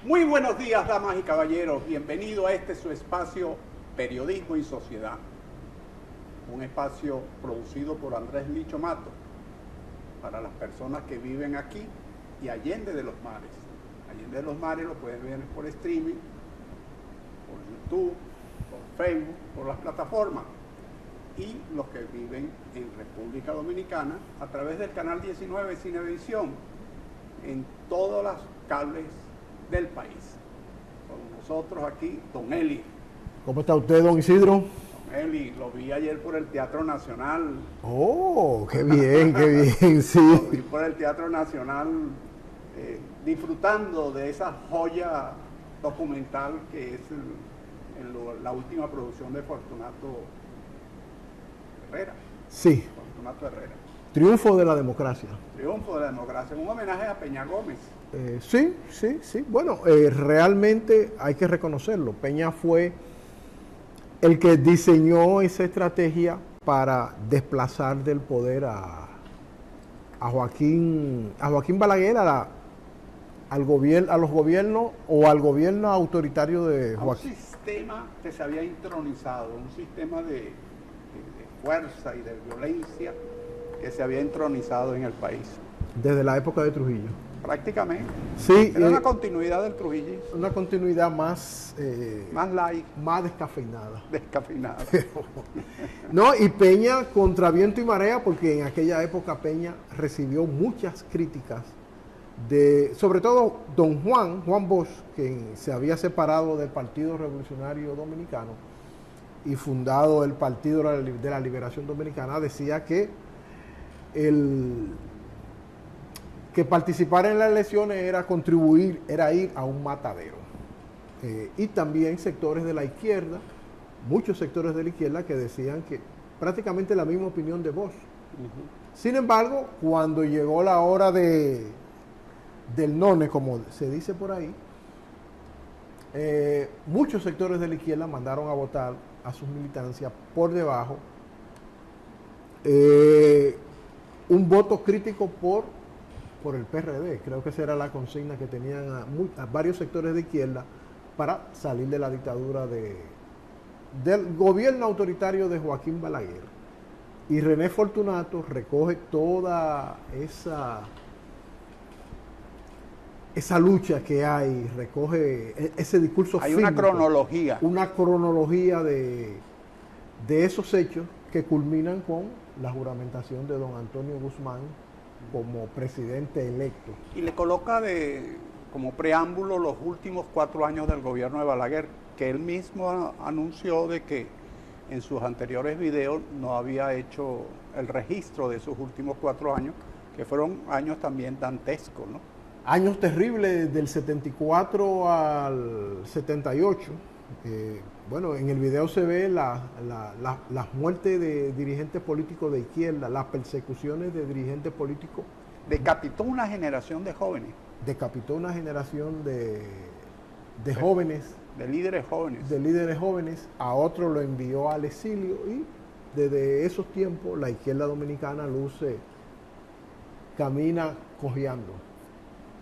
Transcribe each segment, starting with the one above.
Muy buenos días, damas y caballeros. Bienvenido a este su espacio Periodismo y Sociedad. Un espacio producido por Andrés Licho Mato para las personas que viven aquí y allende de los mares. Allende de los mares lo pueden ver por streaming, por YouTube, por Facebook, por las plataformas. Y los que viven en República Dominicana a través del canal 19 Cinevisión en todos los cables del país. Con nosotros aquí, don Eli. ¿Cómo está usted, don Isidro? Don Eli, lo vi ayer por el Teatro Nacional. Oh, qué bien, sí. Lo vi por el Teatro Nacional disfrutando de esa joya documental que es la última producción de Fortunato Herrera. Sí. Fortunato Herrera. Triunfo de la democracia. Triunfo de la democracia, un homenaje a Peña Gómez. Sí. Bueno, realmente hay que reconocerlo. Peña fue el que diseñó esa estrategia para desplazar del poder a Joaquín Balaguer, a los gobiernos o al gobierno autoritario de Joaquín. Un sistema que se había entronizado, un sistema de fuerza y de violencia que se había entronizado en el país. Desde la época de Trujillo. Prácticamente. Sí. Era una continuidad del trujillismo. Una continuidad más light. Más descafeinada. Descafeinada. No, y Peña contra viento y marea, porque en aquella época Peña recibió muchas críticas sobre todo don Juan Bosch, que se había separado del Partido Revolucionario Dominicano y fundado el Partido de la Liberación Dominicana, decía que participar en las elecciones era ir a un matadero. Y también sectores de la izquierda, muchos sectores de la izquierda que decían que prácticamente la misma opinión de Bosch. Sin embargo, cuando llegó la hora del none, como se dice por ahí, muchos sectores de la izquierda mandaron a votar a sus militancias por debajo un voto crítico por el PRD. Creo que esa era la consigna que tenían a varios sectores de izquierda para salir de la dictadura del gobierno autoritario de Joaquín Balaguer. Y René Fortunato recoge toda esa lucha que hay, recoge ese discurso hay fílmico, una cronología de esos hechos que culminan con la juramentación de don Antonio Guzmán como presidente electo. Y le coloca como preámbulo los últimos 4 años del gobierno de Balaguer, que él mismo anunció de que en sus anteriores videos no había hecho el registro de sus últimos 4 años, que fueron años también dantescos, ¿no? Años terribles del 74 al 78. Bueno, en el video se ve las muertes de dirigentes políticos de izquierda, las persecuciones de dirigentes políticos. Decapitó una generación de jóvenes. Decapitó una generación de jóvenes. De líderes jóvenes. De líderes jóvenes. A otro lo envió al exilio y desde esos tiempos la izquierda dominicana camina cojeando.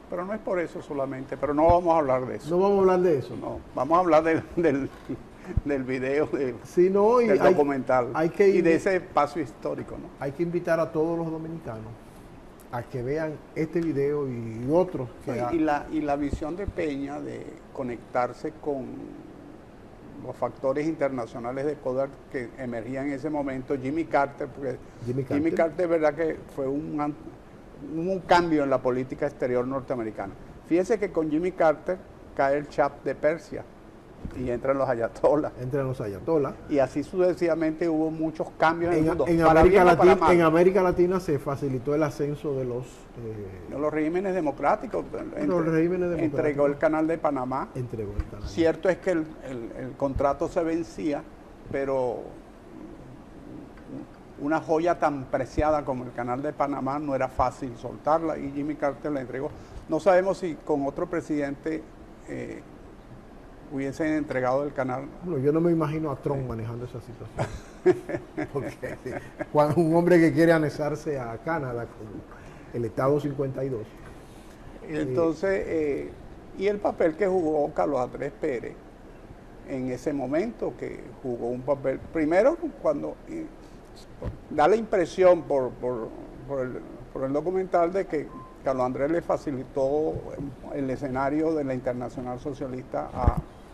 Pero no es por eso solamente, pero no vamos a hablar de eso. No vamos a hablar de eso. No, vamos a hablar del video, del documental y de ese paso histórico, ¿no? Hay que invitar a todos los dominicanos a que vean este video y otros. Y la visión de Peña de conectarse con los factores internacionales de poder que emergían en ese momento, Jimmy Carter, porque Jimmy Carter es verdad que fue un cambio en la política exterior norteamericana. Fíjense que con Jimmy Carter cae el Shah de Persia y entran los ayatolás. Y así sucesivamente hubo muchos cambios en el mundo. En América Latina se facilitó el ascenso de los regímenes democráticos. Entregó el canal de Panamá. Cierto es que el contrato se vencía, pero una joya tan preciada como el canal de Panamá no era fácil soltarla y Jimmy Carter la entregó. No sabemos si con otro presidente hubiesen entregado el canal. Bueno, yo no me imagino a Trump manejando esa situación. Porque cuando un hombre que quiere anexarse a Canadá, como el Estado 52. Entonces, y el papel que jugó Carlos Andrés Pérez en ese momento, que jugó un papel, primero cuando da la impresión por el documental de que Carlos Andrés le facilitó el escenario de la Internacional Socialista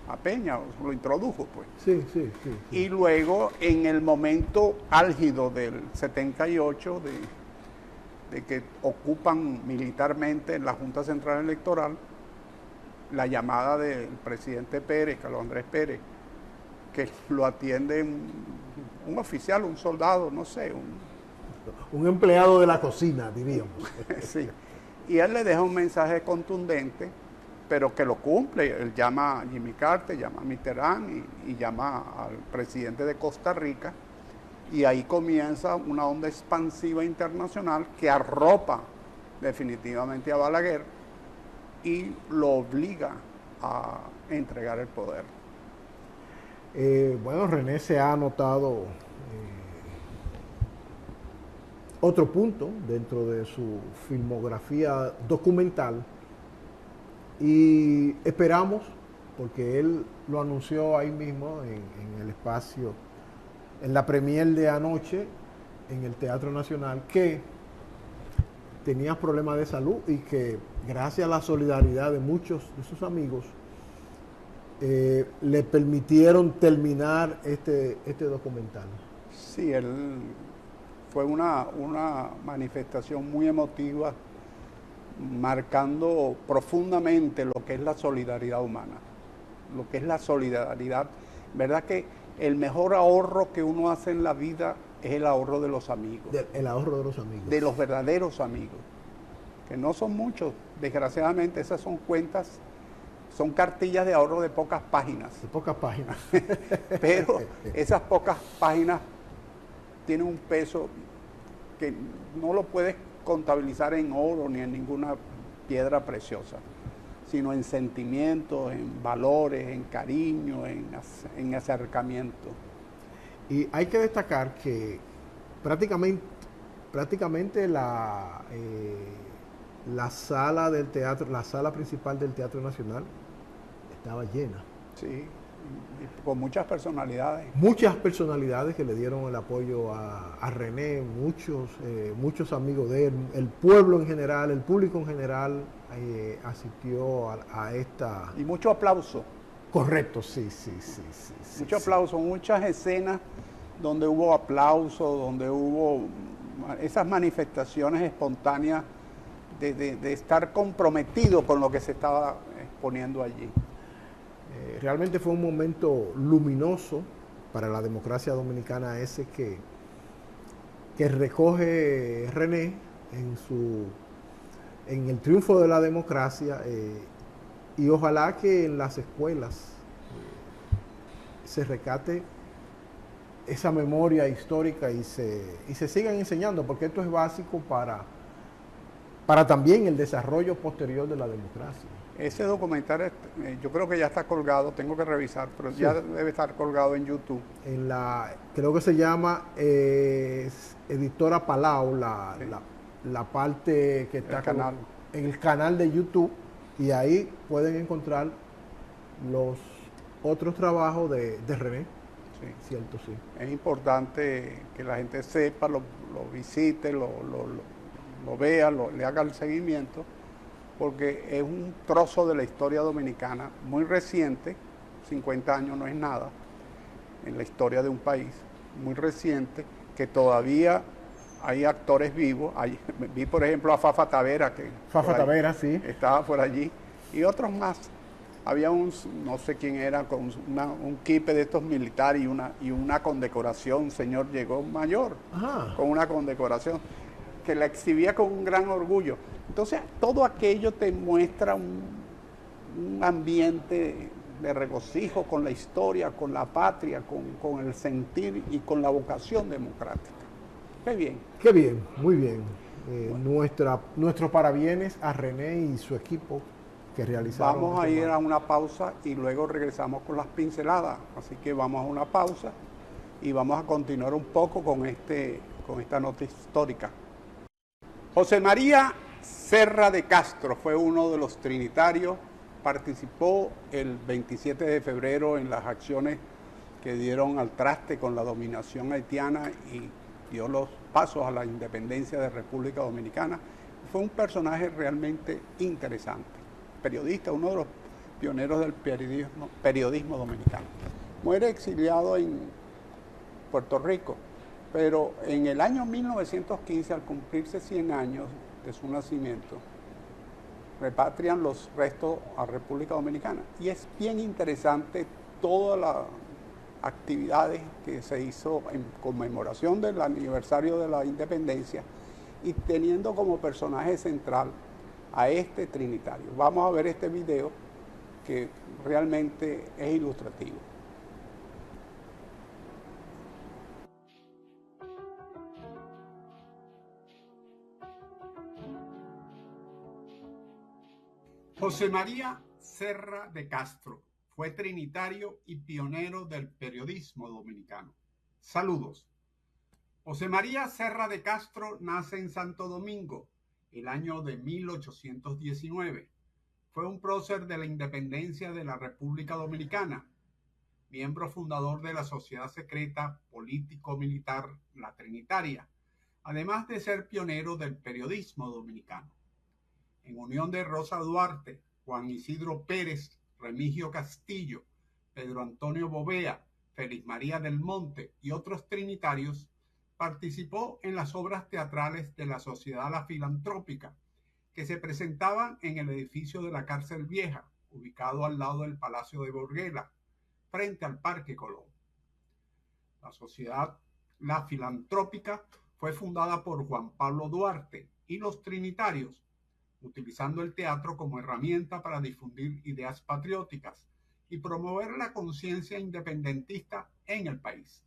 a Peña, lo introdujo pues. Sí. Y luego en el momento álgido del 78, de que ocupan militarmente la Junta Central Electoral, la llamada del presidente Pérez, Carlos Andrés Pérez, que lo atiende un oficial, un soldado, no sé. Un empleado de la cocina, diríamos. Sí. Y él le deja un mensaje contundente, pero que lo cumple. Él llama a Jimmy Carter, llama a Mitterrand y llama al presidente de Costa Rica. Y ahí comienza una onda expansiva internacional que arropa definitivamente a Balaguer y lo obliga a entregar el poder. Bueno, René se ha anotado otro punto dentro de su filmografía documental y esperamos, porque él lo anunció ahí mismo en el espacio, en la premier de anoche en el Teatro Nacional, que tenía problemas de salud y que gracias a la solidaridad de muchos de sus amigos le permitieron terminar este documental. Sí, él fue una manifestación muy emotiva, marcando profundamente lo que es la solidaridad humana, lo que es la solidaridad. ¿Verdad que el mejor ahorro que uno hace en la vida es el ahorro de los amigos? El ahorro de los amigos. De los verdaderos amigos, que no son muchos. Desgraciadamente esas son cuentas, son cartillas de ahorro de pocas páginas. De pocas páginas. Pero esas pocas páginas tienen un peso que no lo puedes contabilizar en oro ni en ninguna piedra preciosa, sino en sentimientos, en valores, en cariño, en acercamiento. Y hay que destacar que prácticamente la sala del teatro, la sala principal del Teatro Nacional estaba llena. Sí, y con muchas personalidades. Muchas personalidades que le dieron el apoyo a René, muchos amigos de él, el pueblo en general, el público en general asistió a esta... Y mucho aplauso. Correcto, sí. Mucho aplauso, muchas escenas donde hubo aplauso, donde hubo esas manifestaciones espontáneas de estar comprometido con lo que se estaba exponiendo allí. Realmente fue un momento luminoso para la democracia dominicana ese que recoge René en el triunfo de la democracia, y ojalá que en las escuelas se rescate esa memoria histórica y se sigan enseñando, porque esto es básico para también el desarrollo posterior de la democracia. Ese documental, yo creo que ya está colgado, tengo que revisar, pero sí, ya debe estar colgado en YouTube. Creo que se llama Editora Palau, la parte que está en el canal de YouTube, y ahí pueden encontrar los otros trabajos de René. Sí. Cierto, sí. Es importante que la gente sepa, lo visite, lo vea, le haga el seguimiento, porque es un trozo de la historia dominicana muy reciente, 50 años no es nada, en la historia de un país, muy reciente, que todavía hay actores vivos. Vi, por ejemplo, a Fafa Tavera, que sí, estaba por allí, y otros más. Había no sé quién era, con un kipe de estos militares y una condecoración. Un señor llegó mayor, con una condecoración, que la exhibía con un gran orgullo. Entonces, todo aquello te muestra un ambiente de regocijo con la historia, con la patria, con el sentir y con la vocación democrática. Qué bien. Qué bien, muy bien. Nuestros parabienes a René y su equipo que realizaron. Vamos a ir a una pausa y luego regresamos con las pinceladas. Así que vamos a una pausa y vamos a continuar un poco con esta nota histórica. José María Serra de Castro fue uno de los trinitarios participó el 27 de febrero en las acciones que dieron al traste con la dominación haitiana y dio los pasos a la independencia de República Dominicana. Fue un personaje realmente interesante, periodista, uno de los pioneros del periodismo dominicano. Muere exiliado en Puerto Rico, pero en el año 1915, al cumplirse 100 años de su nacimiento, repatrian los restos a República Dominicana. Y es bien interesante todas las actividades que se hizo en conmemoración del aniversario de la independencia y teniendo como personaje central a este trinitario. Vamos a ver este video que realmente es ilustrativo. José María Serra de Castro fue trinitario y pionero del periodismo dominicano. Saludos. José María Serra de Castro nace en Santo Domingo el año de 1819. Fue un prócer de la independencia de la República Dominicana, miembro fundador de la sociedad secreta político-militar La Trinitaria, además de ser pionero del periodismo dominicano. En unión de Rosa Duarte, Juan Isidro Pérez, Remigio Castillo, Pedro Antonio Bovea, Félix María del Monte y otros trinitarios, participó en las obras teatrales de la Sociedad La Filantrópica, que se presentaban en el edificio de la Cárcel Vieja, ubicado al lado del Palacio de Borguela, frente al Parque Colón. La Sociedad La Filantrópica fue fundada por Juan Pablo Duarte y los trinitarios, utilizando el teatro como herramienta para difundir ideas patrióticas y promover la conciencia independentista en el país.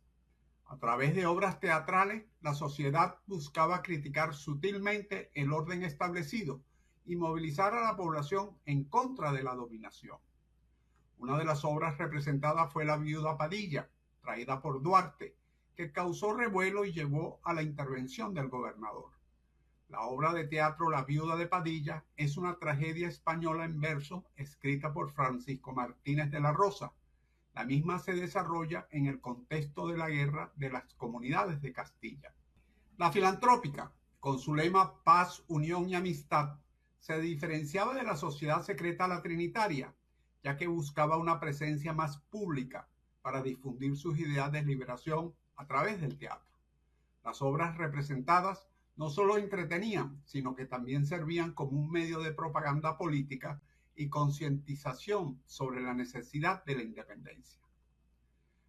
A través de obras teatrales, la sociedad buscaba criticar sutilmente el orden establecido y movilizar a la población en contra de la dominación. Una de las obras representadas fue La Viuda Padilla, traída por Duarte, que causó revuelo y llevó a la intervención del gobernador. La obra de teatro La Viuda de Padilla es una tragedia española en verso escrita por Francisco Martínez de la Rosa. La misma se desarrolla en el contexto de la guerra de las comunidades de Castilla. La Filantrópica, con su lema Paz, Unión y Amistad, se diferenciaba de la sociedad secreta La Trinitaria, ya que buscaba una presencia más pública para difundir sus ideas de liberación a través del teatro. Las obras representadas no solo entretenían, sino que también servían como un medio de propaganda política y concientización sobre la necesidad de la independencia.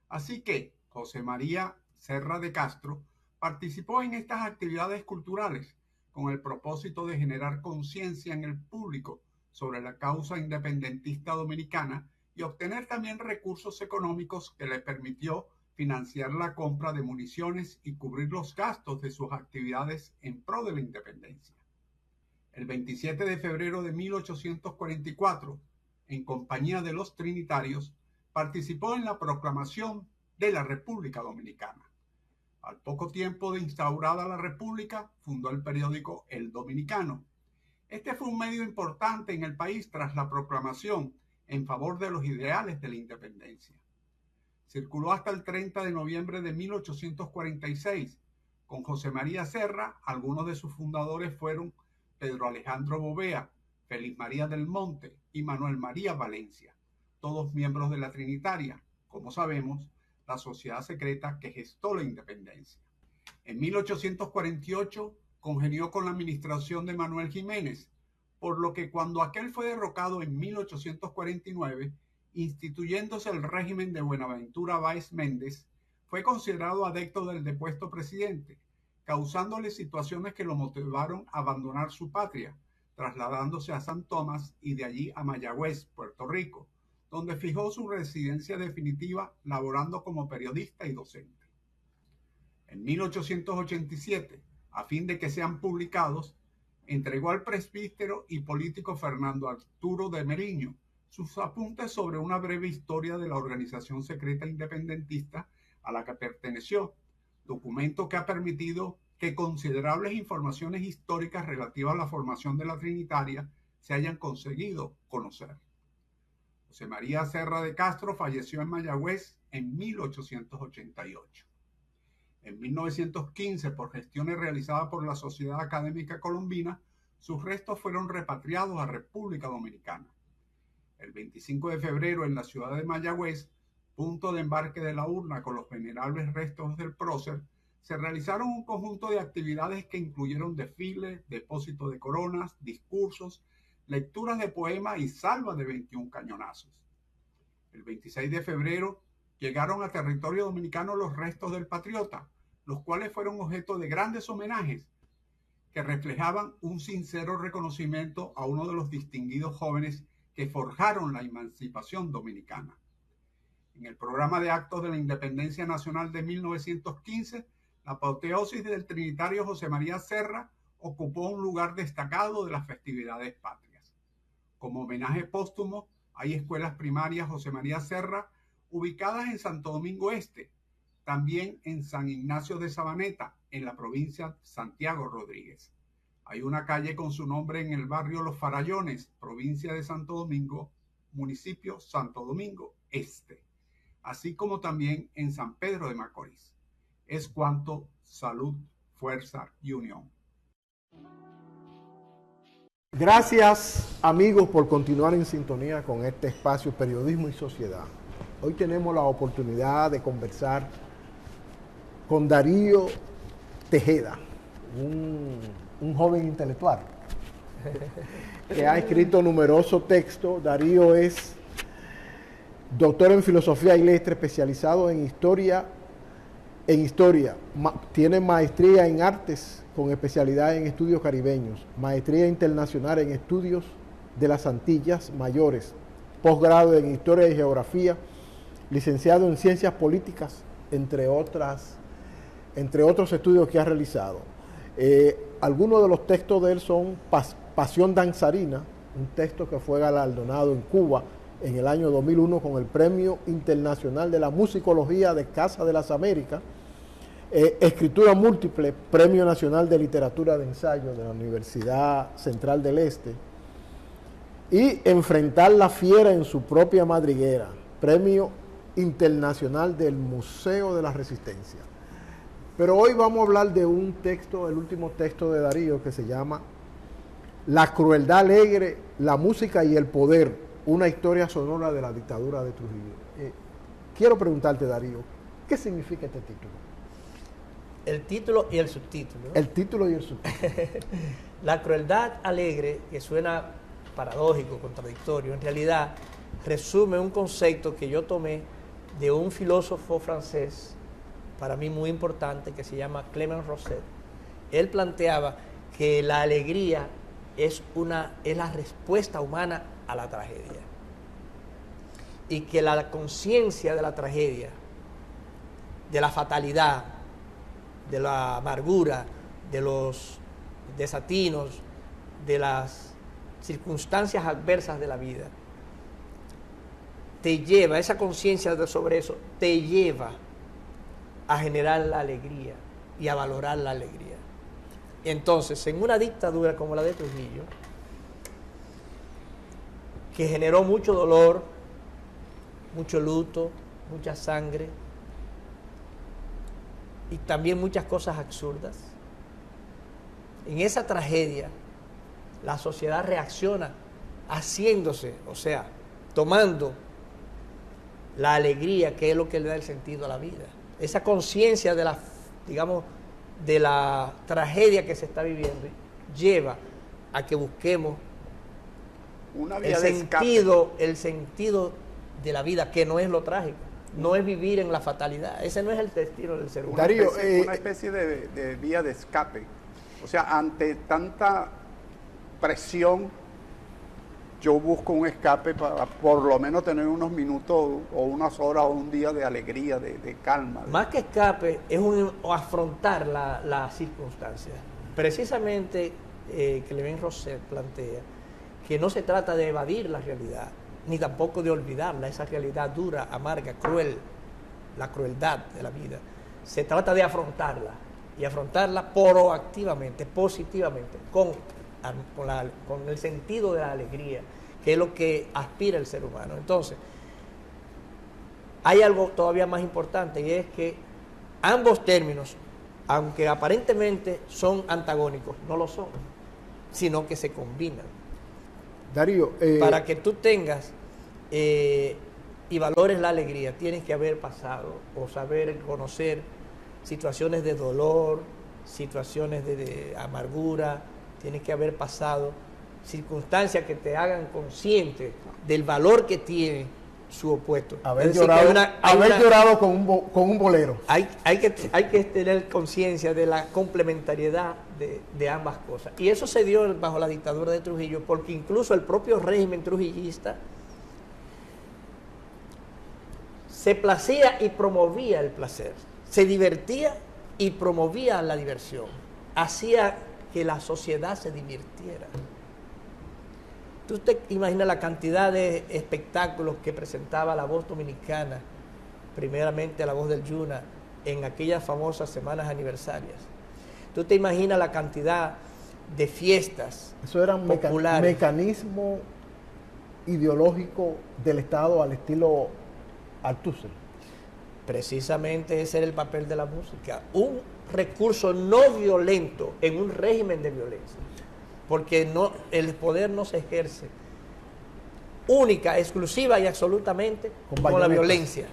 Así que José María Serra de Castro participó en estas actividades culturales con el propósito de generar conciencia en el público sobre la causa independentista dominicana y obtener también recursos económicos que le permitió financiar la compra de municiones y cubrir los gastos de sus actividades en pro de la independencia. El 27 de febrero de 1844, en compañía de los trinitarios, participó en la proclamación de la República Dominicana. Al poco tiempo de instaurada la República, fundó el periódico El Dominicano. Este fue un medio importante en el país tras la proclamación en favor de los ideales de la independencia. Circuló hasta el 30 de noviembre de 1846. Con José María Serra, algunos de sus fundadores fueron Pedro Alejandro Bovea, Félix María del Monte y Manuel María Valencia, todos miembros de la Trinitaria, como sabemos, la sociedad secreta que gestó la independencia. En 1848 congenió con la administración de Manuel Jiménez, por lo que cuando aquel fue derrocado en 1849, instituyéndose el régimen de Buenaventura Báez Méndez, fue considerado adepto del depuesto presidente, causándole situaciones que lo motivaron a abandonar su patria, trasladándose a San Tomás y de allí a Mayagüez, Puerto Rico, donde fijó su residencia definitiva laborando como periodista y docente. En 1887, a fin de que sean publicados, entregó al presbítero y político Fernando Arturo de Meriño sus apuntes sobre una breve historia de la organización secreta independentista a la que perteneció, documento que ha permitido que considerables informaciones históricas relativas a la formación de la Trinitaria se hayan conseguido conocer. José María Serra de Castro falleció en Mayagüez en 1888. En 1915, por gestiones realizadas por la Sociedad Académica Colombina, sus restos fueron repatriados a República Dominicana. El 25 de febrero, en la ciudad de Mayagüez, punto de embarque de la urna con los venerables restos del prócer, se realizaron un conjunto de actividades que incluyeron desfiles, depósito de coronas, discursos, lecturas de poemas y salva de 21 cañonazos. El 26 de febrero llegaron a territorio dominicano los restos del patriota, los cuales fueron objeto de grandes homenajes que reflejaban un sincero reconocimiento a uno de los distinguidos jóvenes que forjaron la emancipación dominicana. En el programa de actos de la Independencia Nacional de 1915, la apoteosis del trinitario José María Serra ocupó un lugar destacado de las festividades patrias. Como homenaje póstumo, hay escuelas primarias José María Serra ubicadas en Santo Domingo Este, también en San Ignacio de Sabaneta, en la provincia Santiago Rodríguez. Hay una calle con su nombre en el barrio Los Farallones, provincia de Santo Domingo, municipio Santo Domingo Este, así como también en San Pedro de Macorís. Es cuanto. Salud, fuerza y unión. Gracias, amigos, por continuar en sintonía con este espacio Periodismo y Sociedad. Hoy tenemos la oportunidad de conversar con Darío Tejeda, un joven intelectual que ha escrito numerosos textos. Darío es doctor en Filosofía y Letras, especializado en historia. Tiene maestría en Artes con especialidad en estudios caribeños, maestría internacional en estudios de las Antillas Mayores, posgrado en Historia y Geografía, licenciado en Ciencias Políticas, entre otros estudios que ha realizado. Algunos de los textos de él son Pasión Danzarina, un texto que fue galardonado en Cuba en el año 2001 con el Premio Internacional de la Musicología de Casa de las Américas, Escritura Múltiple, Premio Nacional de Literatura de Ensayo de la Universidad Central del Este, y Enfrentar la Fiera en su propia madriguera, Premio Internacional del Museo de la Resistencia. Pero hoy vamos a hablar de un texto, el último texto de Darío, que se llama La crueldad alegre, la música y el poder, una historia sonora de la dictadura de Trujillo. Quiero preguntarte, Darío, ¿qué significa este título? El título y el subtítulo. El título y el subtítulo. La crueldad alegre, que suena paradójico, contradictorio, en realidad resume un concepto que yo tomé de un filósofo francés, para mí muy importante, que se llama Clément Rosset. Él planteaba que la alegría es la respuesta humana a la tragedia. Y que la conciencia de la tragedia, de la fatalidad, de la amargura, de los desatinos, de las circunstancias adversas de la vida, te lleva, esa conciencia sobre eso, te lleva a generar la alegría y a valorar la alegría. Entonces, en una dictadura como la de Trujillo, que generó mucho dolor, mucho luto, mucha sangre y también muchas cosas absurdas, en esa tragedia la sociedad reacciona haciéndose, o sea, tomando la alegría, que es lo que le da el sentido a la vida. Esa conciencia de de la tragedia que se está viviendo lleva a que busquemos una vía el sentido de la vida, que no es lo trágico, no es vivir en la fatalidad. Ese no es el destino del ser humano. Darío, una especie de vía de escape. O sea, ante tanta presión, yo busco un escape para por lo menos tener unos minutos o unas horas o un día de alegría, de calma. Más que escape, es afrontar la circunstancia. Precisamente, Clément Rosset plantea que no se trata de evadir la realidad, ni tampoco de olvidarla, esa realidad dura, amarga, cruel, la crueldad de la vida. Se trata de afrontarla, y afrontarla proactivamente, positivamente, con el sentido de la alegría, que es lo que aspira el ser humano. Entonces, hay algo todavía más importante, y es que ambos términos, aunque aparentemente son antagónicos, no lo son, sino que se combinan. Darío, Para que tú tengas y valores la alegría, tienes que haber pasado o saber conocer situaciones de dolor, situaciones de amargura, tienes que haber pasado circunstancias que te hagan consciente del valor que tiene su opuesto. haber Es decir, llorado, hay una- llorado con un bolero. hay que tener conciencia de la complementariedad de ambas cosas. Y eso se dio bajo la dictadura de Trujillo, porque incluso el propio régimen trujillista se placía y promovía el placer, se divertía y promovía la diversión, hacía que la sociedad se divirtiera. Tú te imaginas la cantidad de espectáculos que presentaba La Voz Dominicana, primeramente La Voz del Yuna, en aquellas famosas semanas aniversarias. Tú te imaginas la cantidad de fiestas Eso era un populares. mecanismo ideológico del Estado al estilo Althusser. Precisamente ese era el papel de la música, un recurso no violento en un régimen de violencia, porque el poder no se ejerce única, exclusiva y absolutamente Con con la bayonetas. violencia.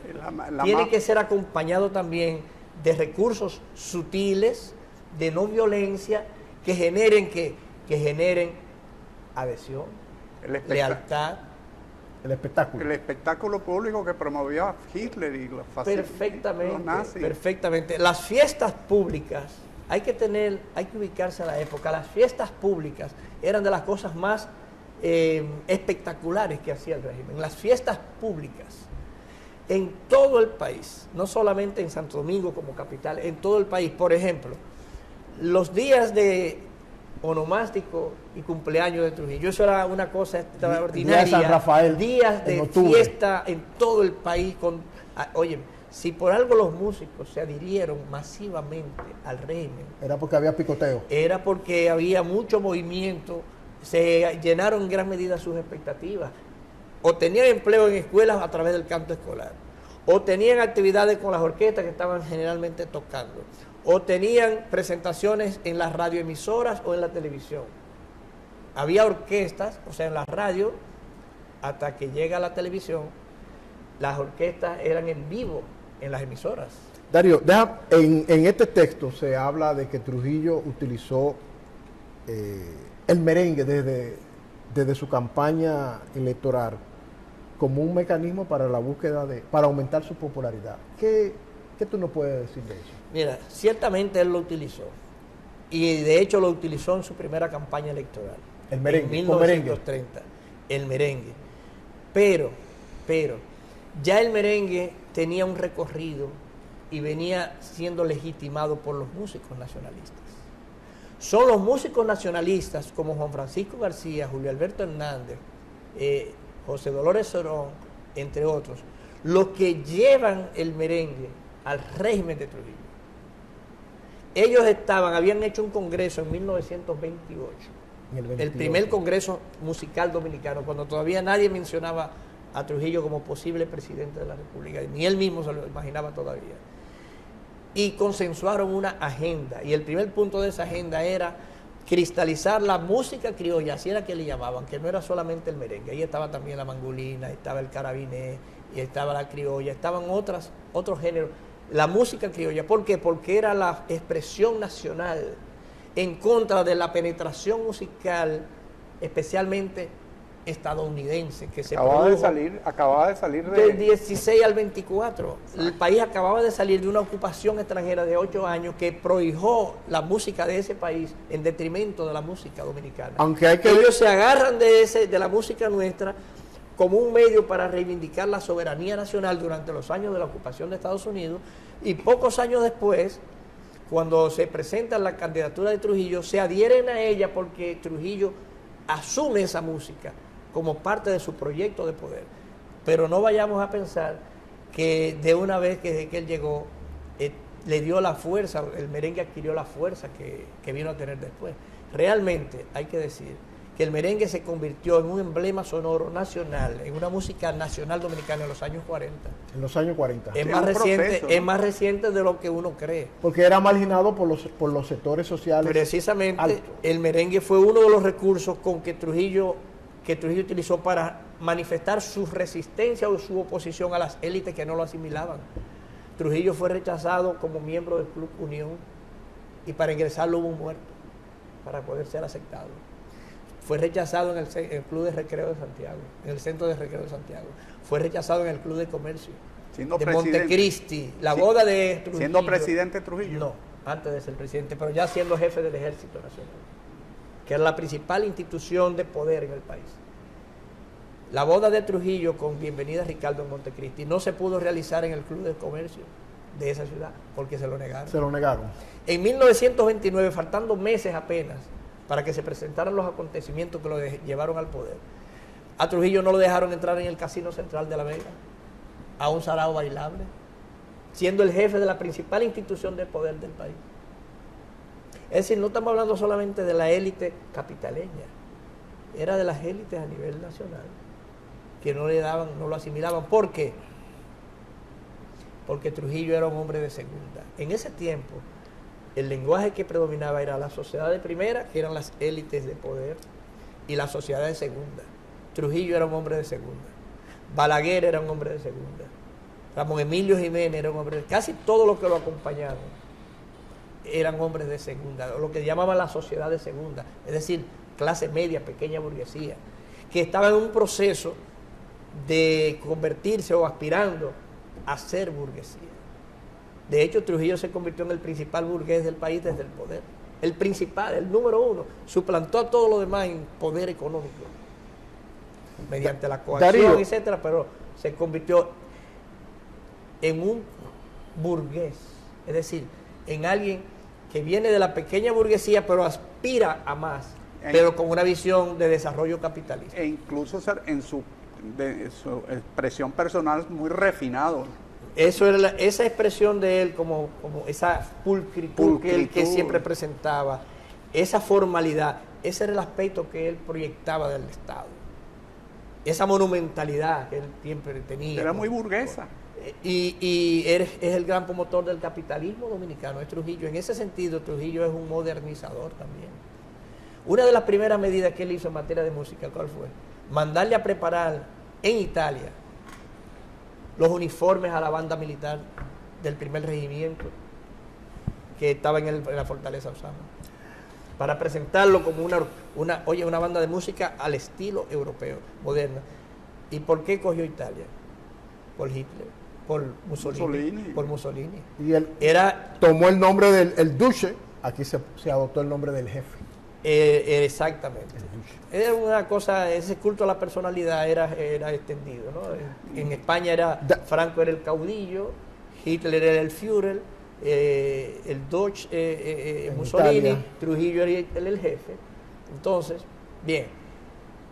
Tiene más- que ser acompañado también de recursos sutiles, de no violencia, que generen adhesión, lealtad. El espectáculo. El espectáculo público que promovía Hitler y los fascistas, los nazis. Perfectamente. Las fiestas públicas, hay que ubicarse a la época. Las fiestas públicas eran de las cosas más espectaculares que hacía el régimen. Las fiestas públicas en todo el país, no solamente en Santo Domingo como capital, en todo el país. Por ejemplo, los días de onomástico y cumpleaños de Trujillo, eso era una cosa extraordinaria. Día de San Rafael, días en de octubre. fiesta en todo el país. Oye, si por algo los músicos se adhirieron masivamente al régimen, Era porque había picoteo. era porque había mucho movimiento, se llenaron en gran medida sus expectativas, o tenían empleo en escuelas a través del canto escolar, o tenían actividades con las orquestas que estaban generalmente tocando, o tenían presentaciones en las radioemisoras o en la televisión. Había orquestas, o sea, en la radio, hasta que llega la televisión, las orquestas eran en vivo en las emisoras. Darío, en este texto se habla de que Trujillo utilizó el merengue desde su campaña electoral como un mecanismo para la búsqueda para aumentar su popularidad. ¿Qué tú nos puedes decir de eso? Mira, ciertamente él lo utilizó, y de hecho lo utilizó en su primera campaña electoral. El merengue, en con merengue. 1930, el merengue. Pero, ya el merengue tenía un recorrido y venía siendo legitimado por los músicos nacionalistas. Son los músicos nacionalistas como Juan Francisco García, Julio Alberto Hernández, José Dolores Sorón, entre otros, los que llevan el merengue al régimen de Trujillo. Ellos habían hecho un congreso en 1928, el primer congreso musical dominicano, cuando todavía nadie mencionaba a Trujillo como posible presidente de la República, ni él mismo se lo imaginaba todavía. Y consensuaron una agenda, y el primer punto de esa agenda era cristalizar la música criolla, así era que le llamaban, que no era solamente el merengue, ahí estaba también la mangolina, estaba el carabiné, y estaba la criolla, estaban otros géneros, la música criolla. ¿Por qué? Porque era la expresión nacional en contra de la penetración musical, especialmente estadounidense, que se acababa de salir del 16 al 24. El país acababa de salir de una ocupación extranjera de 8 años que prohijó la música de ese país en detrimento de la música dominicana. Aunque hay que ellos se agarran de la música nuestra como un medio para reivindicar la soberanía nacional durante los años de la ocupación de Estados Unidos, y pocos años después, cuando se presenta la candidatura de Trujillo, se adhieren a ella porque Trujillo asume esa música como parte de su proyecto de poder. Pero no vayamos a pensar que de una vez que desde que él llegó, le dio la fuerza, el merengue adquirió la fuerza que vino a tener después. Realmente hay que decir que el merengue se convirtió en un emblema sonoro nacional, en una música nacional dominicana en los años 40. En los años 40. Es Sí, más un reciente, proceso, ¿no? es más reciente de lo que uno cree. Porque era marginado por los sectores sociales. Precisamente altos. el merengue fue uno de los recursos con que Trujillo utilizó para manifestar su resistencia o su oposición a las élites que no lo asimilaban. Trujillo fue rechazado como miembro del Club Unión y para ingresarlo hubo un muerto para poder ser aceptado. Fue rechazado en el Club de Recreo de Santiago, en el Centro de Recreo de Santiago. Fue rechazado en el Club de Comercio Siendo de presidente. Montecristi. La Sí. boda de Trujillo. Siendo presidente Trujillo. No, antes de ser presidente, pero ya siendo jefe del Ejército Nacional, que era la principal institución de poder en el país. La boda de Trujillo con Bienvenida Ricardo en Montecristi no se pudo realizar en el Club de Comercio de esa ciudad porque se lo negaron. Se lo negaron. En 1929, faltando meses apenas para que se presentaran los acontecimientos que lo llevaron al poder, a Trujillo no lo dejaron entrar en el Casino Central de La Vega, a un sarao bailable, siendo el jefe de la principal institución de poder del país. Es decir, no estamos hablando solamente de la élite capitaleña, era de las élites a nivel nacional, que no le daban, no lo asimilaban. ¿Por qué? Porque Trujillo era un hombre de segunda. En ese tiempo, el lenguaje que predominaba era la sociedad de primera, que eran las élites de poder, y la sociedad de segunda. Trujillo era un hombre de segunda. Balaguer era un hombre de segunda. Ramón Emilio Jiménez era un hombre de... Casi todos los que lo acompañaban eran hombres de segunda, o lo que llamaban la sociedad de segunda, es decir, clase media, pequeña burguesía, que estaba en un proceso de convertirse o aspirando a ser burguesía. De hecho, Trujillo se convirtió en el principal burgués del país desde el poder. El principal, el número uno, suplantó a todo lo demás en poder económico, mediante la coacción, Darío, etcétera, pero se convirtió en un burgués, es decir, en alguien que viene de la pequeña burguesía, pero aspira a más, pero con una visión de desarrollo capitalista. E incluso en su expresión personal muy refinado. Eso era esa expresión de él, como esa pulcritud que él siempre presentaba, esa formalidad, ese era el aspecto que él proyectaba del Estado, esa monumentalidad que él siempre tenía. Era muy burguesa. Y es el gran promotor del capitalismo dominicano, es Trujillo. En ese sentido, Trujillo es un modernizador también. Una de las primeras medidas que él hizo en materia de música, ¿cuál fue? Mandarle a preparar en Italia los uniformes a la banda militar del primer regimiento que estaba en la Fortaleza Osama, para presentarlo como una banda de música al estilo europeo, moderna. ¿Y por qué cogió Italia? Por Hitler, por Mussolini. Por Mussolini. Y él tomó el nombre del duce, aquí se adoptó el nombre del jefe. Exactamente. Era una cosa, ese culto a la personalidad era extendido, ¿no? En España Franco era el caudillo, Hitler era el Führer, el Duce, Mussolini, Italia. Trujillo era el jefe. Entonces, bien,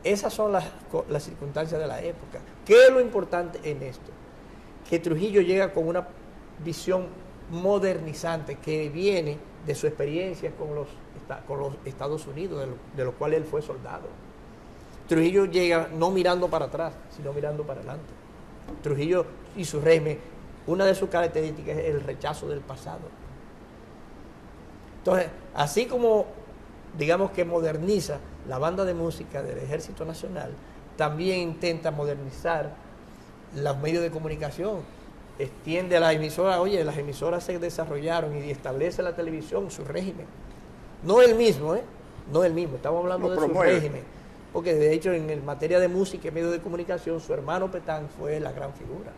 esas son las circunstancias de la época. ¿Qué es lo importante en esto? Que Trujillo llega con una visión modernizante que viene de su experiencia con los Estados Unidos, de los cuales él fue soldado. Trujillo llega no mirando para atrás, sino mirando para adelante. Trujillo y su régimen, una de sus características es el rechazo del pasado. Entonces, así como digamos que moderniza la banda de música del Ejército Nacional, también intenta modernizar los medios de comunicación, extiende a las emisoras. Oye, las emisoras se desarrollaron y establece la televisión su régimen. No el mismo, no el mismo, estamos hablando de su régimen. Porque de hecho en materia de música y medios de comunicación, su hermano Petán fue la gran figura,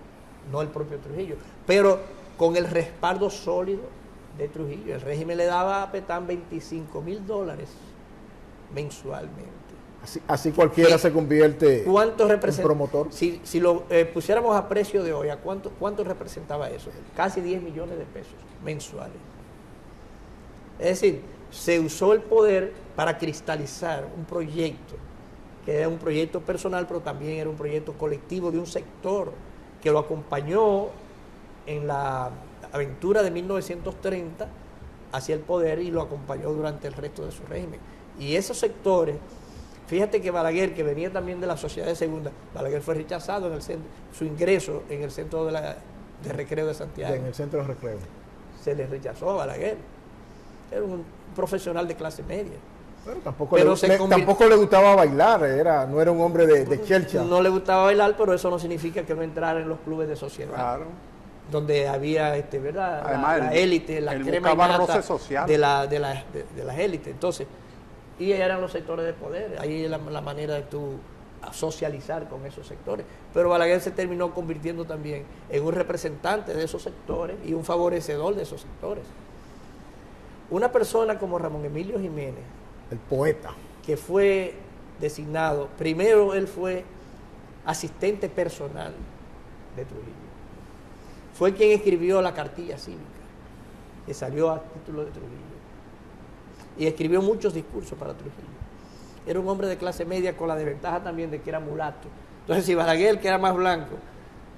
no el propio Trujillo. Pero con el respaldo sólido de Trujillo, el régimen le daba a Petán $25,000 mensualmente. Así cualquiera se convierte en promotor. Si lo pusiéramos a precio de hoy, ¿a cuánto representaba eso? Casi 10 millones de pesos mensuales. Es decir, se usó el poder para cristalizar un proyecto, que era un proyecto personal, pero también era un proyecto colectivo de un sector que lo acompañó en la aventura de 1930 hacia el poder y lo acompañó durante el resto de su régimen. Y esos sectores Fíjate que Balaguer, que venía también de la sociedad de segunda, Balaguer fue rechazado en el centro, su ingreso en el centro de recreo de Santiago. En el centro de recreo. Se le rechazó a Balaguer. Era un profesional de clase media. Pero tampoco, Pero tampoco le gustaba bailar, no era un hombre de chelcha. No le gustaba bailar, pero eso no significa que no entrara en los clubes de sociedad. Claro. Donde había, ¿verdad? Además, la élite, la crema buscaba innata roce social. de las élites. Entonces, y eran los sectores de poder. Ahí es la manera de tú socializar con esos sectores. Pero Balaguer se terminó convirtiendo también en un representante de esos sectores y un favorecedor de esos sectores. Una persona como Ramón Emilio Jiménez, el poeta, que fue designado, primero él fue asistente personal de Trujillo. Fue quien escribió la cartilla cívica, que salió a título de Trujillo. Y escribió muchos discursos para Trujillo. Era un hombre de clase media con la desventaja también de que era mulato. Entonces, si Balaguer, que era más blanco,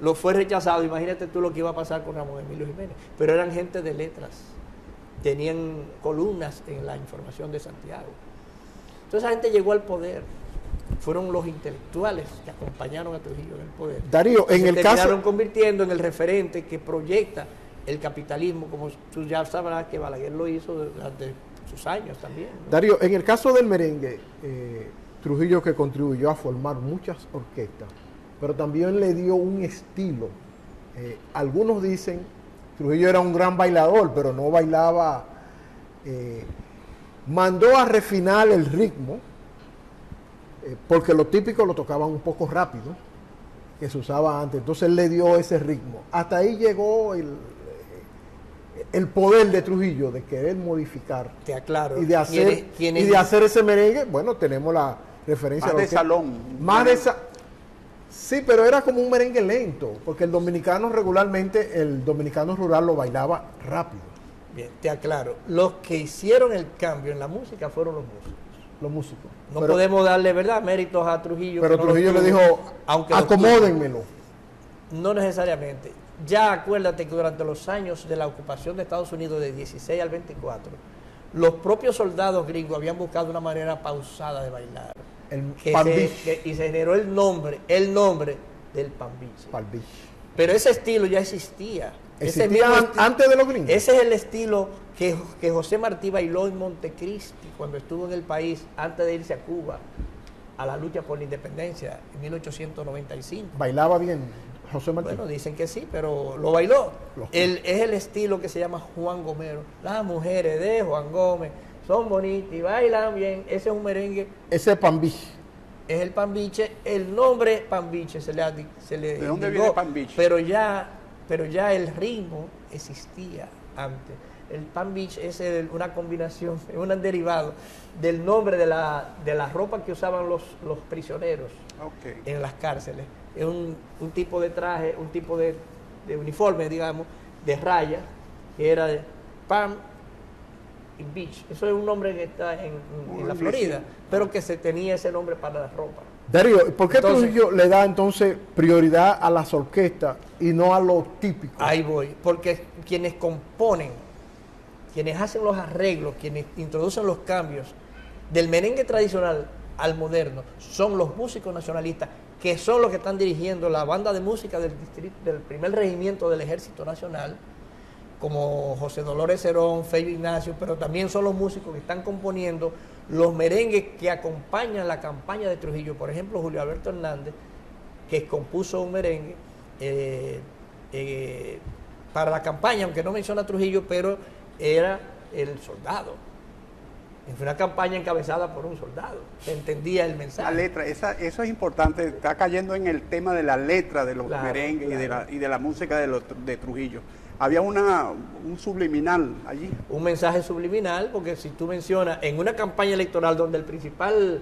lo fue rechazado, imagínate tú lo que iba a pasar con Ramón Emilio Jiménez. Pero eran gente de letras, tenían columnas en la Información de Santiago. Entonces, esa gente llegó al poder. Fueron los intelectuales que acompañaron a Trujillo en el poder. Darío, en el caso... Se terminaron convirtiendo en el referente que proyecta el capitalismo, como tú ya sabrás que Balaguer lo hizo durante sus años también, ¿no? Darío, en el caso del merengue, Trujillo, que contribuyó a formar muchas orquestas, pero también le dio un estilo. Algunos dicen, Trujillo era un gran bailador, pero no bailaba, mandó a refinar el ritmo, porque lo típico lo tocaban un poco rápido, que se usaba antes, entonces él le dio ese ritmo. Hasta ahí llegó el poder de Trujillo de querer modificar. Te aclaro. Y de hacer ese merengue. Bueno, tenemos la referencia más de salón. Más de sí, pero era como un merengue lento, porque el dominicano regularmente, el dominicano rural lo bailaba rápido. Bien, te aclaro. Los que hicieron el cambio en la música fueron los músicos. Los músicos. No podemos darle, ¿verdad?, méritos a Trujillo. Pero Trujillo le dijo, acomódenmelo. No necesariamente. Ya acuérdate que durante los años de la ocupación de Estados Unidos de 16 al 24, los propios soldados gringos habían buscado una manera pausada de bailar. Y se generó el nombre del pambiche. Pero ese estilo ya existía. Antes de los gringos. Ese es el estilo que José Martí bailó en Montecristi cuando estuvo en el país antes de irse a Cuba a la lucha por la independencia en 1895. ¿Bailaba bien José Martí? Bueno, dicen que sí, pero lo bailó. Es el estilo que se llama Juan Gomero. Las mujeres de Juan Gómez son bonitas y bailan bien. Ese es un merengue. Ese es pambiche. Es el pambiche. El nombre pambiche se le ¿De dónde viene pambiche? Pero ya el ritmo existía antes. El pambiche es una combinación, es un derivado del nombre de la ropa que usaban los prisioneros en las cárceles. Es un tipo de traje, un tipo de uniforme, digamos, de rayas, que era de Pam y Beach. Eso es un nombre que está en la Florida, pero que se tenía ese nombre para la ropa. Darío, ¿por qué Trujillo le da entonces prioridad a las orquestas y no a lo típico? Ahí voy, porque quienes componen, quienes hacen los arreglos, quienes introducen los cambios del merengue tradicional al moderno, son los músicos nacionalistas, que son los que están dirigiendo la banda de música del primer regimiento del Ejército Nacional, como José Dolores Cerón, Fello Ignacio, pero también son los músicos que están componiendo los merengues que acompañan la campaña de Trujillo. Por ejemplo, Julio Alberto Hernández, que compuso un merengue para la campaña, aunque no menciona a Trujillo, pero era El Soldado. Fue una campaña encabezada por un soldado, se entendía el mensaje. La letra, eso es importante, está cayendo en el tema de la letra de los merengues y de la música de Trujillo. Había un subliminal allí. Un mensaje subliminal, porque si tú mencionas en una campaña electoral donde el principal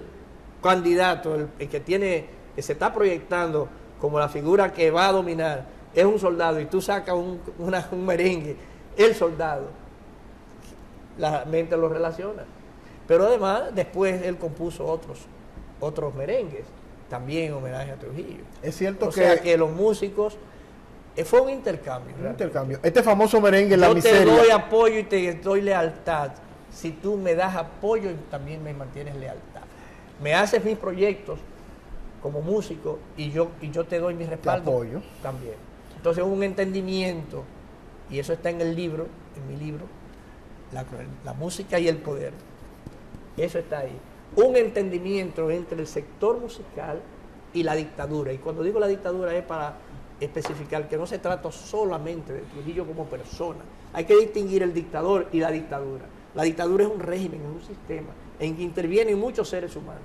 candidato, el que se está proyectando como la figura que va a dominar, es un soldado, y tú sacas un merengue, El Soldado, la mente lo relaciona. Pero además, después él compuso otros merengues, también en homenaje a Trujillo. Es cierto o sea que los músicos, fue un intercambio. Un intercambio. Este famoso merengue, La Miseria. Yo te doy apoyo y te doy lealtad. Si tú me das apoyo, también me mantienes lealtad. me haces mis proyectos como músico y yo te doy mi respaldo. Te apoyo. También. Entonces un entendimiento, y eso está en el libro, en mi libro, la música y el poder. Eso está ahí. Un entendimiento entre el sector musical y la dictadura. Y cuando digo la dictadura es para especificar que no se trata solamente de Trujillo como persona. Hay que distinguir el dictador y la dictadura. La dictadura es un régimen, es un sistema en que intervienen muchos seres humanos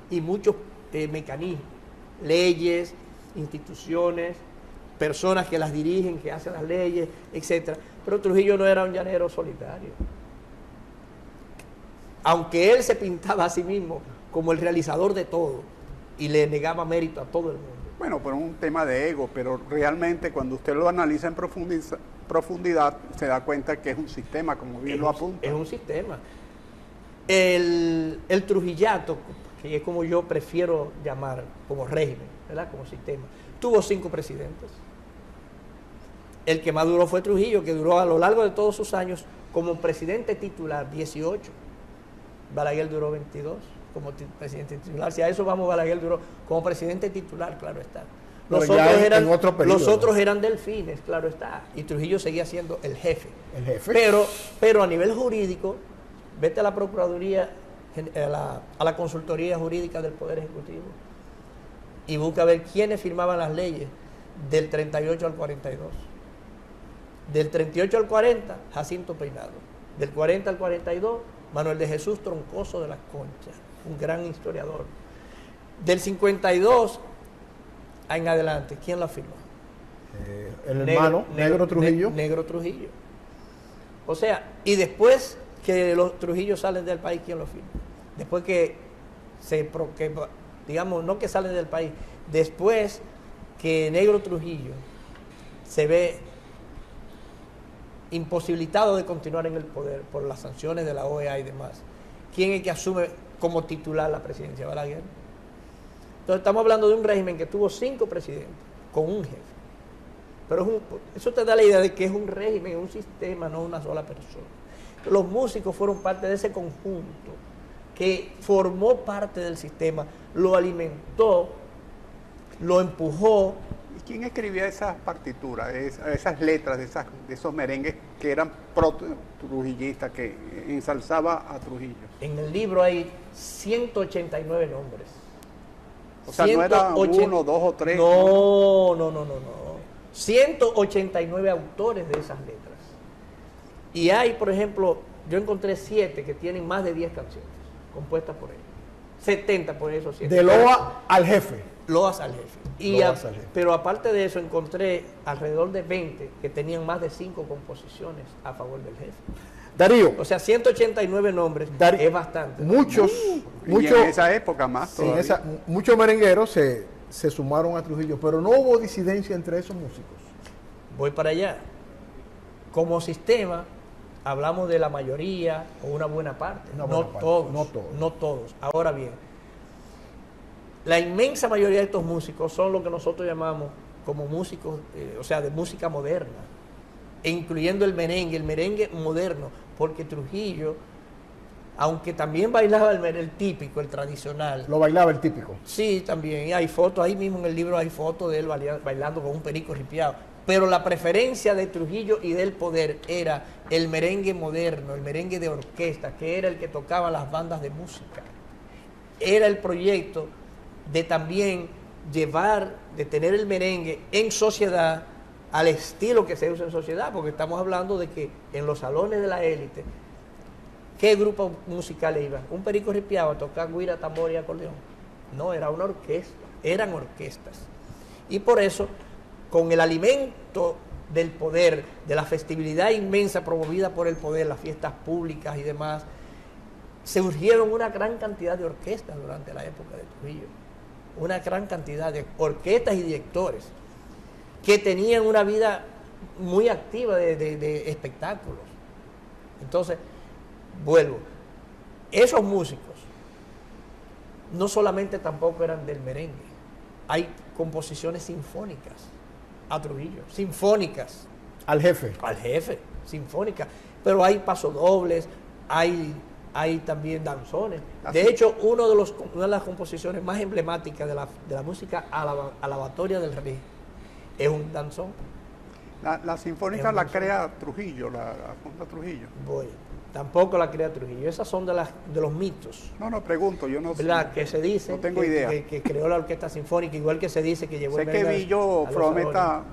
y muchos mecanismos, leyes, instituciones, personas que las dirigen, que hacen las leyes, etc. Pero Trujillo no era un llanero solitario. Aunque él se pintaba a sí mismo como el realizador de todo y le negaba mérito a todo el mundo. Bueno, por un tema de ego, pero realmente cuando usted lo analiza en profundidad se da cuenta que es un sistema, como bien lo apunta. Es un sistema. El trujillato, que es como yo prefiero llamar, como régimen, ¿verdad? Como sistema, tuvo 5 presidentes. El que más duró fue Trujillo, que duró a lo largo de todos sus años como presidente titular 18. Balaguer duró 22 como presidente titular. Si a eso vamos, Balaguer duró como presidente titular, claro está. Los otros eran delfines, claro está. Y Trujillo seguía siendo el jefe. El jefe. Pero a nivel jurídico, vete a la Procuraduría, a la Consultoría Jurídica del Poder Ejecutivo y busca ver quiénes firmaban las leyes del 38 al 42. Del 38 al 40, Jacinto Peinado. Del 40 al 42, Manuel de Jesús Troncoso de las Conchas, un gran historiador. Del 52 en adelante, ¿quién la firmó? El hermano, Negro Trujillo. Negro Trujillo. O sea, y después que los Trujillos salen del país, ¿quién lo firma? Después digamos, no que salen del país, después que Negro Trujillo se ve imposibilitado de continuar en el poder por las sanciones de la OEA y demás, ¿quién es que asume como titular la presidencia? Balaguer. Entonces estamos hablando de un régimen que tuvo 5 presidentes con un jefe. Pero eso te da la idea de que es un régimen, un sistema, no una sola persona. Los músicos fueron parte de ese conjunto que formó parte del sistema, lo alimentó, lo empujó. ¿Y quién escribía esas partituras, esas letras de esos merengues que eran pro-trujillistas, que ensalzaba a Trujillo? En el libro hay 189 nombres. O sea, no era 1, 2 o 3. No. 189 autores de esas letras. Y hay, por ejemplo, yo encontré 7 que tienen más de 10 canciones compuestas por ellos. 70 por esos 7. De loa al jefe. Loas al jefe. Pero aparte de eso, encontré alrededor de 20 que tenían más de 5 composiciones a favor del jefe. Darío. O sea, 189 nombres es bastante. Y en esa época más todavía. Muchos merengueros se sumaron a Trujillo, pero no hubo disidencia entre esos músicos. Voy para allá. Como sistema, hablamos de la mayoría o una buena parte. No todos. Ahora bien, la inmensa mayoría de estos músicos son lo que nosotros llamamos como músicos, o sea, de música moderna, incluyendo el merengue moderno, porque Trujillo, aunque también bailaba el típico, el tradicional. Lo bailaba el típico. Sí, también. Y hay fotos, ahí mismo en el libro hay fotos de él bailando con un perico ripiado. Pero la preferencia de Trujillo y del poder era el merengue moderno, el merengue de orquesta, que era el que tocaban las bandas de música. Era el proyecto de también de tener el merengue en sociedad, al estilo que se usa en sociedad, porque estamos hablando de que en los salones de la élite, ¿qué grupo musical iba? Un perico ripiado a tocar guira, tambor y acordeón. No, era una orquesta, eran orquestas. Y por eso, con el alimento del poder, de la festividad inmensa promovida por el poder, las fiestas públicas y demás, se urgieron una gran cantidad de orquestas durante la época de Trujillo. Una gran cantidad de orquestas y directores que tenían una vida muy activa de espectáculos. Entonces, vuelvo, esos músicos no solamente tampoco eran del merengue, hay composiciones sinfónicas a Trujillo, sinfónicas. Al jefe, sinfónicas, pero hay pasodobles, hay hay también danzones. Así. De hecho, una de las composiciones más emblemáticas de la música alabatoria del rey es un danzón. La sinfónica la crea Trujillo, la Fonda Trujillo. Tampoco la crea Trujillo. Esas son de los mitos. No, pregunto, yo no sé. ¿Verdad? Que se dice no tengo idea. Que creó la orquesta sinfónica, igual que se dice que llevó sé el que Billo Frometa salones.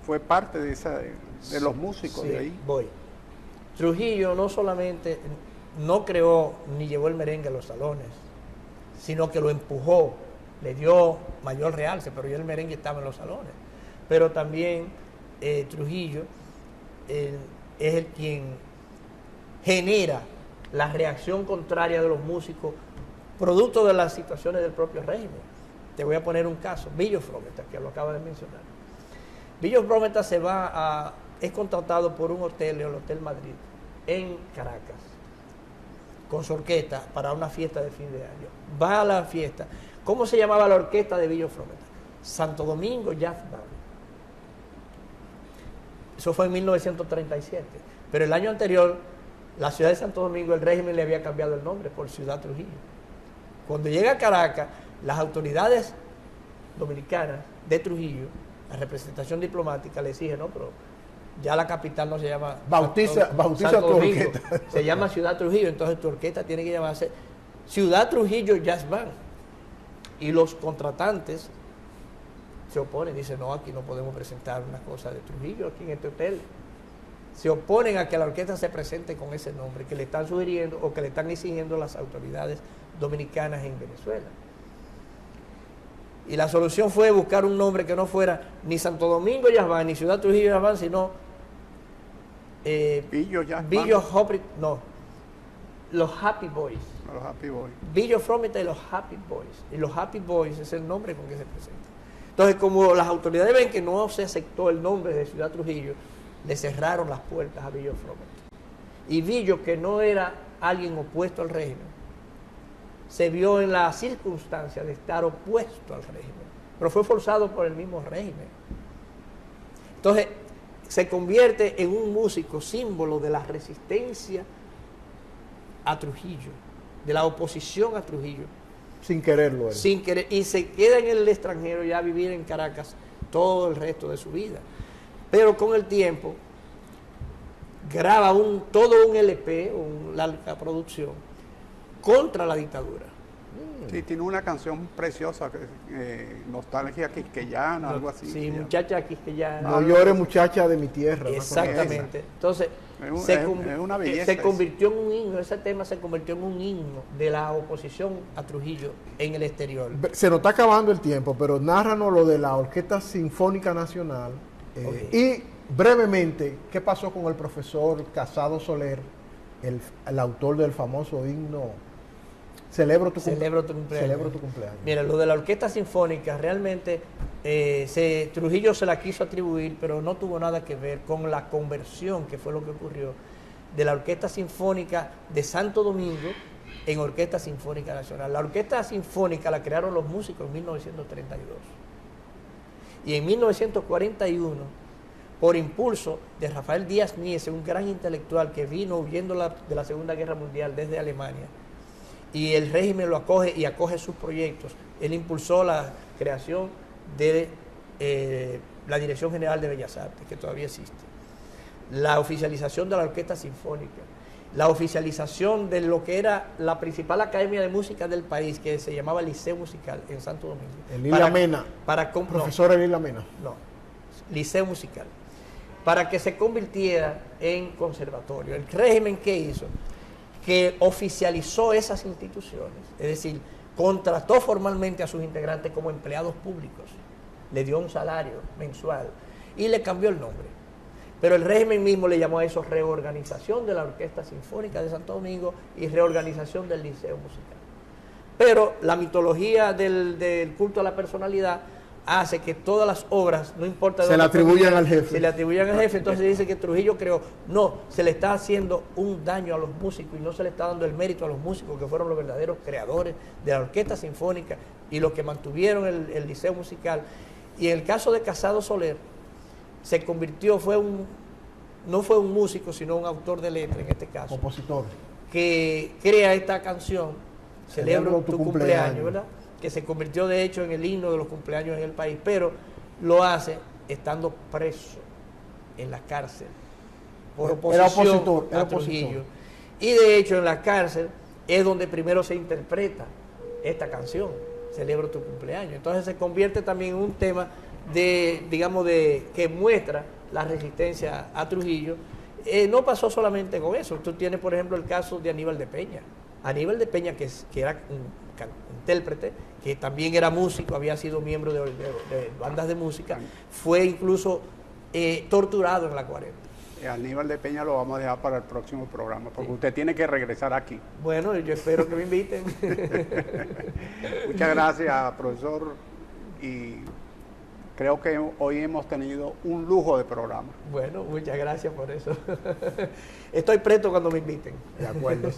fue parte de los músicos Sí, de ahí. Trujillo no solamente no creó ni llevó el merengue a los salones, sino que lo empujó, le dio mayor realce, pero ya el merengue estaba en los salones. Pero también Trujillo es el quien genera la reacción contraria de los músicos, producto de las situaciones del propio régimen. Te voy a poner un caso, Billo Frometa, que lo acaba de mencionar. Billo Frometa es contratado por un hotel, el Hotel Madrid, en Caracas, con su orquesta para una fiesta de fin de año. Va a la fiesta. ¿Cómo se llamaba la orquesta de Billo Frometa? Santo Domingo Jazz Band. Eso fue en 1937. Pero el año anterior, la ciudad de Santo Domingo, el régimen le había cambiado el nombre por Ciudad Trujillo. Cuando llega a Caracas, las autoridades dominicanas de Trujillo, la representación diplomática, le exige, no, pero ya la capital no se llama bautiza Santo tu Domingo, orquesta. se llama Ciudad Trujillo, entonces tu orquesta tiene que llamarse Ciudad Trujillo Jazz Band. Y los contratantes se oponen, dicen, no, aquí no podemos presentar una cosa de Trujillo aquí en este hotel. Se oponen a que la orquesta se presente con ese nombre que le están sugiriendo o que le están exigiendo las autoridades dominicanas en Venezuela. Y la solución fue buscar un nombre que no fuera ni Santo Domingo Jazz Band, ni Ciudad Trujillo Jazz Band, sino Billo Jazz Band. Los Happy Boys. Los Happy Boys. Billo Frometa y los Happy Boys. Y los Happy Boys es el nombre con que se presenta. Entonces, como las autoridades ven que no se aceptó el nombre de Ciudad Trujillo, le cerraron las puertas a Billo Frometa. Y Billo, que no era alguien opuesto al régimen, se vio en la circunstancia de estar opuesto al régimen, pero fue forzado por el mismo régimen. Entonces, se convierte en un músico símbolo de la resistencia a Trujillo, de la oposición a Trujillo. Sin quererlo él. Sin querer, y se queda en el extranjero ya a vivir en Caracas todo el resto de su vida. Pero con el tiempo graba todo un LP, una larga producción, contra la dictadura. Sí, tiene una canción preciosa, Nostalgia Quisqueyana, algo así. Sí, muchacha quisqueyana. No llores, muchacha de mi tierra. Exactamente. Entonces, es una belleza. se convirtió en un himno, ese tema se convirtió en un himno de la oposición a Trujillo en el exterior. Se nos está acabando el tiempo, pero nárranos lo de la Orquesta Sinfónica Nacional. Y brevemente, ¿qué pasó con el profesor Casado Soler, el autor del famoso himno Celebro tu cumpleaños? Mira, lo de la Orquesta Sinfónica realmente Trujillo se la quiso atribuir, pero no tuvo nada que ver con la conversión, que fue lo que ocurrió, de la Orquesta Sinfónica de Santo Domingo en Orquesta Sinfónica Nacional. La Orquesta Sinfónica la crearon los músicos en 1932. Y en 1941, por impulso de Rafael Díaz Niese, un gran intelectual que vino huyendo de la Segunda Guerra Mundial desde Alemania, y el régimen lo acoge y acoge sus proyectos, él impulsó la creación de la Dirección General de Bellas Artes, que todavía existe, la oficialización de la Orquesta Sinfónica, la oficialización de lo que era la principal academia de música del país, que se llamaba Liceo Musical en Santo Domingo. Elila Mena. Profesor Elila Mena. No, Liceo Musical. Para que se convirtiera en conservatorio. El régimen, ¿qué hizo? Que oficializó esas instituciones, es decir, contrató formalmente a sus integrantes como empleados públicos, le dio un salario mensual y le cambió el nombre. Pero el régimen mismo le llamó a eso reorganización de la Orquesta Sinfónica de Santo Domingo y reorganización del Liceo Musical. Pero la mitología del culto a la personalidad hace que todas las obras, no importa... Se le atribuyan al jefe. Se le atribuyan al jefe, entonces dice que Trujillo creó. No, se le está haciendo un daño a los músicos y no se le está dando el mérito a los músicos que fueron los verdaderos creadores de la Orquesta Sinfónica y los que mantuvieron el Liceo Musical. Y en el caso de Casado Soler, se convirtió, no fue un músico, sino un autor de letra en este caso. Compositor. que crea esta canción, Celebro tu cumpleaños, ¿verdad? Que se convirtió de hecho en el himno de los cumpleaños en el país, pero lo hace estando preso en la cárcel por oposición a Trujillo. Y de hecho en la cárcel es donde primero se interpreta esta canción, Celebro tu cumpleaños. Entonces se convierte también en un tema de, digamos, que muestra la resistencia a Trujillo. No pasó solamente con eso. Tú tienes, por ejemplo, el caso de Aníbal de Peña. Aníbal de Peña, que era un intérprete, que también era músico, había sido miembro de bandas de música, fue incluso torturado en la 40. Aníbal de Peña lo vamos a dejar para el próximo programa, porque usted tiene que regresar aquí. Bueno, yo espero que me inviten. Muchas gracias, profesor, y creo que hoy hemos tenido un lujo de programa. Bueno, muchas gracias por eso. Estoy presto cuando me inviten. De acuerdo, sí.